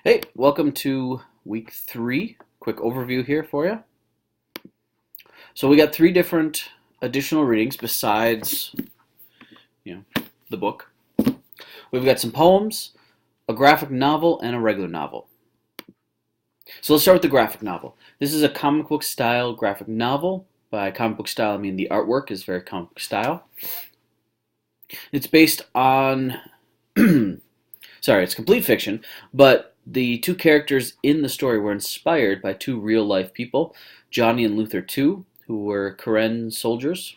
Hey, welcome to week 3. Quick overview here for you. So we got 3 different additional readings besides, the book. We've got some poems, a graphic novel, and a regular novel. So let's start with the graphic novel. This is a comic book style graphic novel. By comic book style, I mean the artwork is very comic book style. It's based on, it's complete fiction, but the 2 characters in the story were inspired by 2 real-life people, Johnny and Luther II, who were Karen soldiers.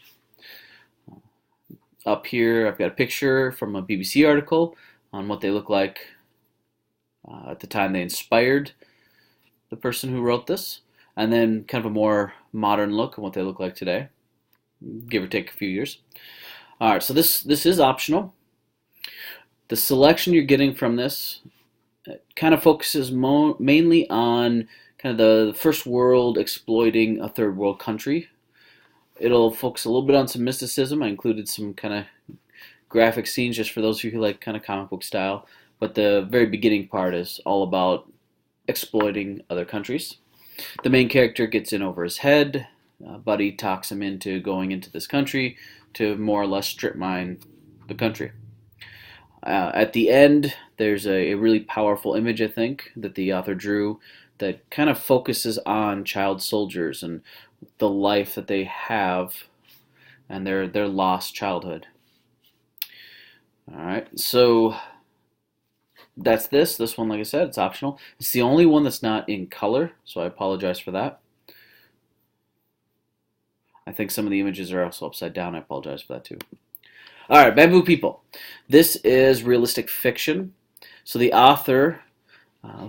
Up here, I've got a picture from a BBC article on what they look like at the time they inspired the person who wrote this, and then kind of a more modern look at what they look like today, give or take a few years. All right, so this is optional. The selection you're getting from this kind of focuses mainly on kind of the first world exploiting a third world country. It'll focus a little bit on some mysticism. I included some kind of graphic scenes just for those of you who like kind of comic book style. But the very beginning part is all about exploiting other countries. The main character gets in over his head. Buddy talks him into going into this country to more or less strip mine the country. At the end, there's a really powerful image, I think, that the author drew that kind of focuses on child soldiers and the life that they have and their lost childhood. All right, so that's this. This one, like I said, it's optional. It's the only one that's not in color, so I apologize for that. I think some of the images are also upside down. I apologize for that too. All right, Bamboo People. This is realistic fiction. So the author,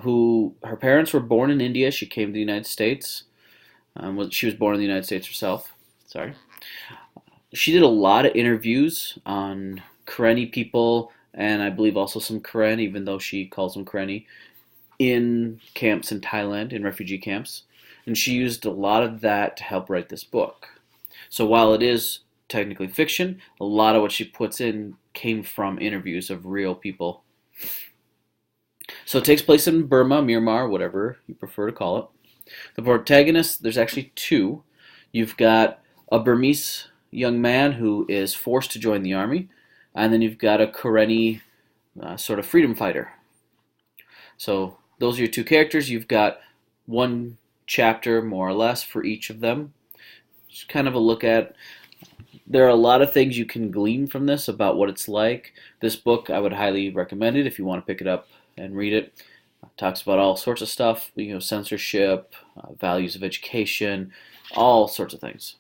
who her parents were born in India, she came to the United States. She was born in the United States herself. Sorry. She did a lot of interviews on Karenni people, and I believe also some Karen, even though she calls them Karenni, in camps in Thailand, in refugee camps. And she used a lot of that to help write this book. So while it is technically fiction, a lot of what she puts in came from interviews of real people. So it takes place in Burma, Myanmar, whatever you prefer to call it. The protagonists, there's actually 2. You've got a Burmese young man who is forced to join the army, and then you've got a Karenni sort of freedom fighter. So those are your 2 characters. You've got 1 chapter, more or less, for each of them. Just kind of a look at. There are a lot of things you can glean from this about what it's like. This book, I would highly recommend it if you want to pick it up and read it. It talks about all sorts of stuff, censorship, values of education, all sorts of things.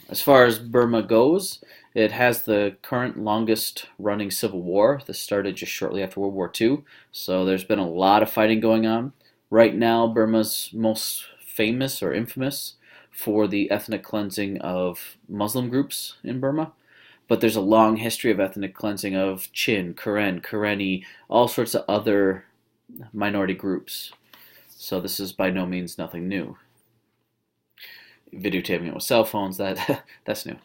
As far as Burma goes, it has the current longest running civil war. This started just shortly after World War II, so there's been a lot of fighting going on. Right now, Burma's most famous or infamous for the ethnic cleansing of Muslim groups in Burma. But there's a long history of ethnic cleansing of Chin, Karen, Karenni, all sorts of other minority groups. So this is by no means nothing new. Videotaping it with cell phones, that's new.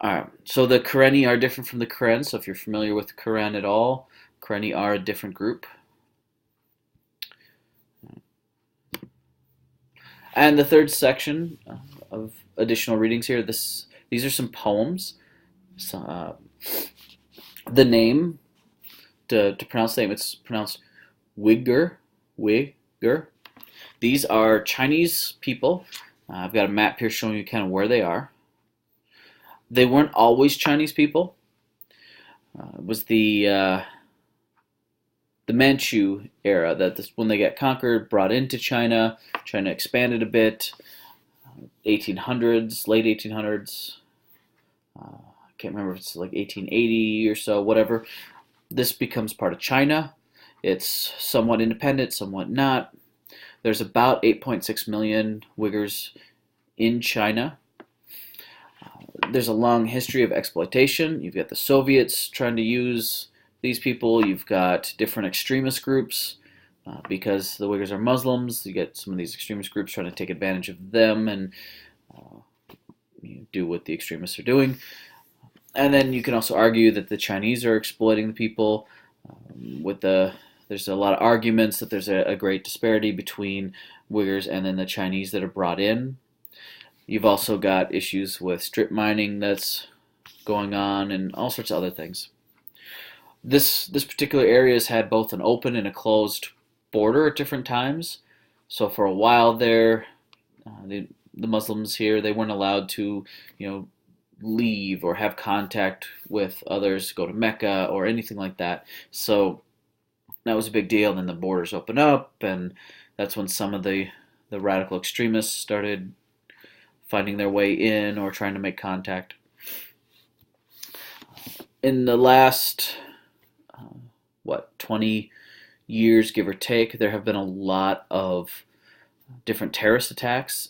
Alright, so the Karenni are different from the Karen, so if you're familiar with Karen at all, Karenni are a different group. And the third section of additional readings here, these are some poems. So, the name, to pronounce the name, it's pronounced Uyghur. These are Chinese people. I've got a map here showing you kind of where they are. They weren't always Chinese people. It was the Manchu Era, that when they got conquered, brought into China. China expanded a bit. 1800s, late 1800s. I can't remember if it's like 1880 or so, whatever. This becomes part of China. It's somewhat independent, somewhat not. There's about 8.6 million Uyghurs in China. There's a long history of exploitation. You've got the Soviets trying to use these people. You've got different extremist groups. Because the Uyghurs are Muslims, you get some of these extremist groups trying to take advantage of them and do what the extremists are doing. And then you can also argue that the Chinese are exploiting the people with the There's a lot of arguments that there's a great disparity between Uyghurs and then the Chinese that are brought in. You've also got issues with strip mining that's going on and all sorts of other things. This particular area has had both an open and a closed border at different times. So for a while there, the Muslims here, they weren't allowed to, leave or have contact with others, go to Mecca or anything like that. So that was a big deal. And then the borders opened up, and that's when some of the radical extremists started finding their way in or trying to make contact. In the last, 20 years, give or take, there have been a lot of different terrorist attacks,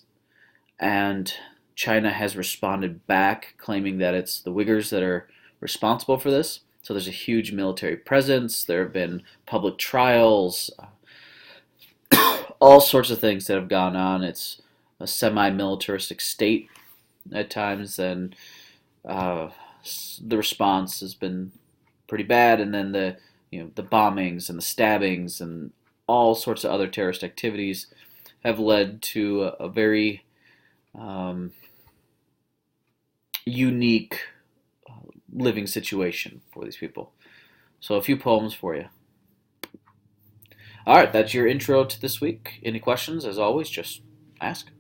and China has responded back, claiming that it's the Uyghurs that are responsible for this. So there's a huge military presence. There have been public trials, all sorts of things that have gone on. It's a semi-militaristic state at times, and the response has been pretty bad. And then the bombings and the stabbings and all sorts of other terrorist activities have led to a very unique living situation for these people. So a few poems for you. All right, that's your intro to this week. Any questions? As always, just ask.